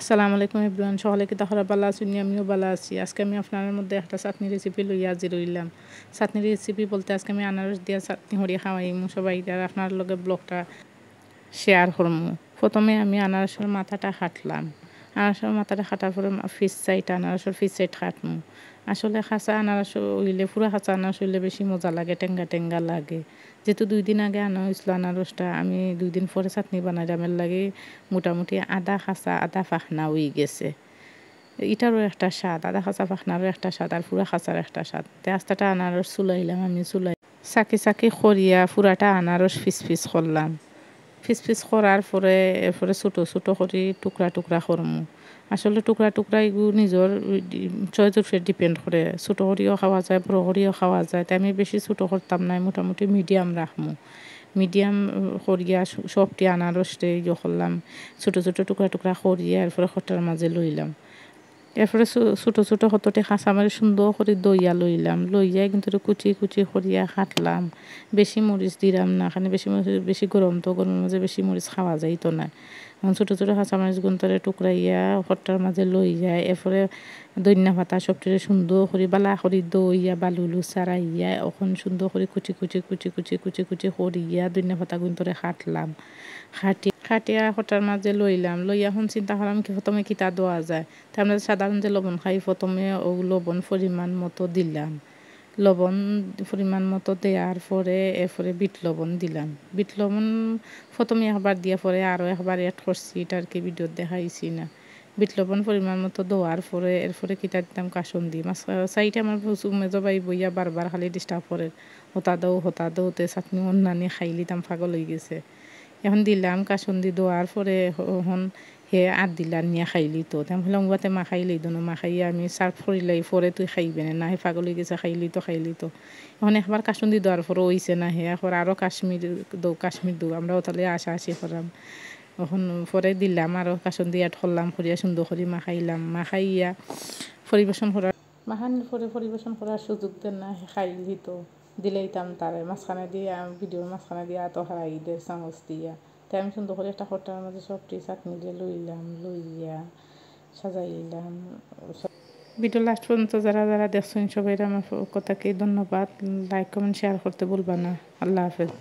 আসসালামু আলাইকুম এভরিওয়ান, সকলে কি তাহলে ভালো আছেন? আমিও ভালো আছি। আজকে আমি আপনাদের মধ্যে একটা চাটনি রেসিপি লইয়া হাজির হইলাম। চাটনি রেসিপি বলতে আজকে আমি আনারস দিয়া চাটনি হরিয়া খাওয়াইমু সবাই, আর আপনার লগে ব্লগটা শেয়ার করমু। প্রথমে আমি আনারসের মাথাটা কাটলাম। আনারসের মাথাটা কাটার পরে ফিস সাইড আনারসের ফিস সাইড কাটমু। আসলে খাঁচা আনারস হইলে, পুরা খাঁচা আনারস হইলে বেশি মজা লাগে, টেঙ্গা টেঙ্গা লাগে। যেহেতু 2 দিন আগে আনা হয়েছিল আনারসটা, আমি 2 দিন পরে চাটনি বানাইলাম। এর লাগে মোটামুটি আধা খাঁচা আধা ফাখনা হয়ে গেছে। এটারও একটা স্বাদ, আধা খাঁচা ফাখনারও একটা স্বাদ, আর পুরা খাঁচার একটা স্বাদ। আস্তাটা আনারস চুলাইলাম, আমি চুলাই চাকি চাকি খরিয়া পুরাটা আনারস পিস পিস করলাম। পিস পিস করার পরে এরপরে ছোটো ছোটো করে টুকরা টুকরা করমু। আসলে টুকরা টুকরা এগুলো নিজের চয়েসের উপরে ডিপেন্ড করে। ছোটো করিও খাওয়া যায়, বড়ো করিও খাওয়া যায়। তাই আমি বেশি ছোটো করতাম না, মোটামুটি মিডিয়াম রাখমু। মিডিয়াম করিয়া সবটি আনারসে ইয়ে করলাম, ছোটো ছোটো টুকরা টুকরা করিয়া এরপরে খটার মাঝে লইলাম। এরপরে ছোটো ছোটো হতোতে খাঁচা মারি সুন্দর করে দইয়া লইলাম। লইয়া কিন্তু কুচি কুচি করিয়া কাটলাম। বেশি মরিচ দিলাম না, এখানে বেশি গরম, তো গরমের মাঝে বেশি মরিচ খাওয়া যাইতো না। এখন ছোটো ছোটো কাঁচা মরিচ গুন্তরে টুকরাইয়া খট্টার মাঝে লই যায়। এরপরে ধনিয়া পাতা সবটি সুন্দর করে বালা করে দইয়া বালুলু চারাইয়া এখন সুন্দর করে কুচি কুচি কুচি কুচি কুচি কুচি করিয়া ধনিয়া পাতা গুন্তরে কাটলাম। খাটিয়া খটার মাঝে লইলাম। লইয়া এখন চিন্তা করলাম কি প্রথমে কিতা দেওয়া যায়। তার আমরা সাধারণ যে লবণ খাই, প্রথমে ও লবণ পরিমাণ মতো দিলাম। লবণ পরিমাণ মতো দেওয়ার পরে এরপরে বিট লবণ দিলাম। বিট লবণ প্রথমে একবার দিয়া পরে আরও একবার অ্যাড করছি, এটা আর কি ভিডিও দেখাইছি না। বিট লবণ পরিমাণ মতো দেওয়ার পরে এরপরে কিতা দিতাম কাসুন্দি মাছ সাইডে আমার মেজবাই বইয়া বারবার খালি ডিস্টার্ব করে, হতা দৌতে চাটনি অন্যান্য খাই লিতাম, পাগল হয়ে গেছে। এখন দিলাম কাসুন্দি দেওয়ার পরে এখন হে আর দিলার নিয়ে খাইলি, তো তেমন হলাম বাতে মা খাইলি তো মা খাইয়া আমি সার্ভ করিলাই পরে তুই খাইবে না, হে পাগল হয়ে গেছে, খাইলি তো। এখন একবার কাসুন্দি দেওয়ার পরে হইছে না, হে এখন আরও কাশ্মীর দৌ আমরাও তাহলে আশি করাম। এখন পরে দিলাম আরও কাসুন্দি অ্যাড করলাম, করিয়া সুন্দর করে মাখাইয়া পরিবেশন করার পরিবেশন করার সুযোগ দেন না, খাইলি তো দিলেইতাম তারে মাঝখানে দিয়া, ভিডিওর মাঝখানে দিয়া তো হারাই দে চামচ দিয়া। তাই আমি সুন্দর করে একটা খটার মাঝে সবটি চাটনি দিয়ে লইয়া সাজাইলাম। ভিডিও লাস্ট পর্যন্ত যারা যারা দেখছেন সবাই আমার কথাকে ধন্যবাদ। লাইক কমেন্ট শেয়ার করতে ভুলবা না। আল্লাহ হাফেজ।